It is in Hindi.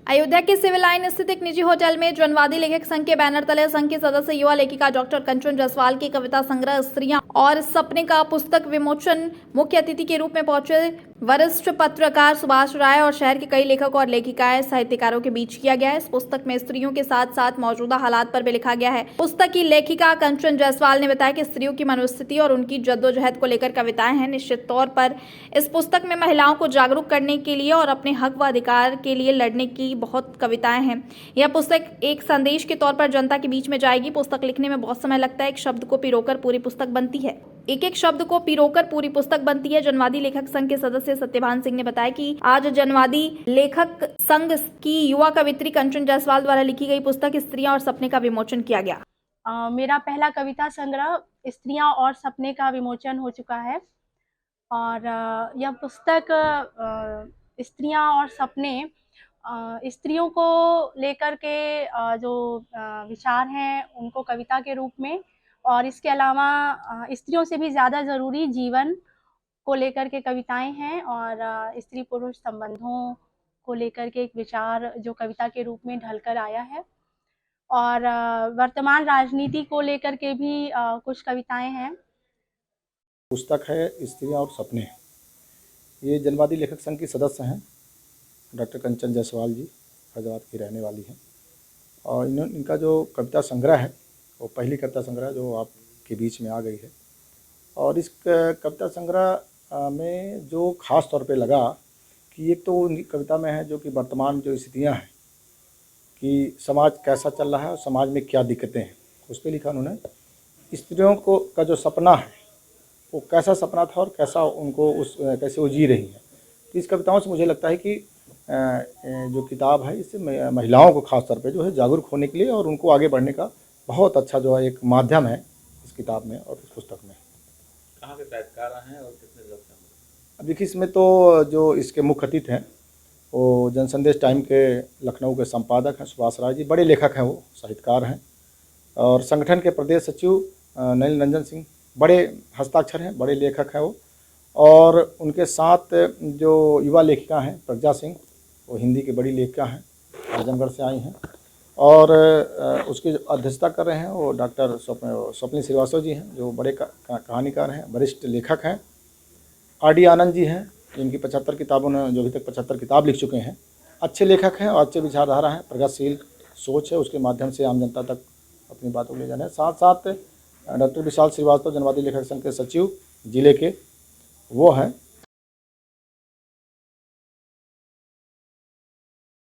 अयोध्या के सिविल लाइन स्थित एक निजी होटल में जनवादी लेखक संघ के बैनर तले संघ के सदस्य युवा लेखिका डॉक्टर कंचन जायसवाल की कविता संग्रह स्त्रियां और सपने का पुस्तक विमोचन मुख्य अतिथि के रूप में पहुंचे वरिष्ठ पत्रकार सुभाष राय और शहर के कई लेखक और लेखिकाएं साहित्यकारों के बीच किया गया है। इस पुस्तक में स्त्रियों के साथ साथ मौजूदा हालात पर भी लिखा गया है। पुस्तक की लेखिका कंचन जायसवाल ने बताया कि स्त्रियों की मनोस्थिति और उनकी जद्दोजहद को लेकर कविताएं हैं। निश्चित तौर पर इस पुस्तक में महिलाओं को जागरूक करने के लिए और अपने हक व अधिकार के लिए लड़ने की बहुत कविताएं हैं। यह पुस्तक एक संदेश के तौर पर जनता के बीच में जाएगी। पुस्तक लिखने में बहुत समय लगता है। एक शब्द को पिरोकर पूरी पुस्तक बनती है। एक शब्द को पिरोकर पूरी पुस्तक बनती है। जनवादी लेखक संघ के सदस्य सत्यभान सिंह ने बताया कि आज जनवादी लेखक संघ की युवा कवित्री कंचन जायसवाल द्वारा लिखी गई पुस्तक स्त्रियां और सपने का विमोचन किया गया। मेरा पहला कविता संग्रह स्त्रियां और सपने का विमोचन हो चुका है और यह पुस्तक स्त्रियां और सपने स्त्रियों को लेकर के जो विचार हैं उनको कविता के रूप में और इसके अलावा स्त्रियों से भी ज़्यादा ज़रूरी जीवन को लेकर के कविताएं हैं और स्त्री पुरुष संबंधों को लेकर के एक विचार जो कविता के रूप में ढलकर आया है और वर्तमान राजनीति को लेकर के भी कुछ कविताएं हैं। पुस्तक है स्त्रियां और सपने। ये जनवादी लेखक संघ की सदस्य हैं डॉक्टर कंचन जायसवाल जी, फैजाबाद की रहने वाली हैं और इनका जो कविता संग्रह है वो पहली कविता संग्रह जो आपके बीच में आ गई है। और इस कविता संग्रह में जो ख़ास तौर पे लगा कि एक तो उनकी कविता में है जो कि वर्तमान जो स्थितियां हैं कि समाज कैसा चल रहा है और समाज में क्या दिक्कतें हैं, उस पर लिखा उन्होंने। स्त्रियों को का जो सपना है वो कैसा सपना था और कैसा उनको कैसे वो जी रही हैं। तो इस कविताओं से मुझे लगता है कि जो किताब है इससे महिलाओं को खास तौर पे जो है जागरूक होने के लिए और उनको आगे बढ़ने का बहुत अच्छा जो है एक माध्यम है इस किताब में और इस पुस्तक में। कहाँ के साहित्यकार हैं और कितने लोग हैं? अब देखिए इसमें तो जो इसके मुख्य अतिथि हैं वो जनसंदेश टाइम के लखनऊ के संपादक हैं सुभाष राय जी, बड़े लेखक हैं, वो साहित्यकार हैं। और संगठन के प्रदेश सचिव नलिन रंजन सिंह, बड़े हस्ताक्षर हैं, बड़े लेखक हैं वो। और उनके साथ जो युवा लेखिका हैं प्रज्ञा सिंह, वो हिंदी की बड़ी लेखिका हैं, आजमगढ़ से आई हैं। और उसकी अध्यक्षता कर रहे हैं वो डॉक्टर स्वप्निल श्रीवास्तव जी हैं जो बड़े कहानीकार हैं, वरिष्ठ लेखक हैं। आर.डी. आनंद जी हैं जिनकी 75 किताबों ने जो अभी तक 75 किताब लिख चुके हैं, अच्छे लेखक हैं और अच्छे विचारधारा हैं, प्रगतिशील सोच है, उसके माध्यम से आम जनता तक अपनी बातों को ले जाना है। साथ साथ डॉक्टर विशाल श्रीवास्तव जनवादी लेखक संघ के सचिव जिले के वो हैं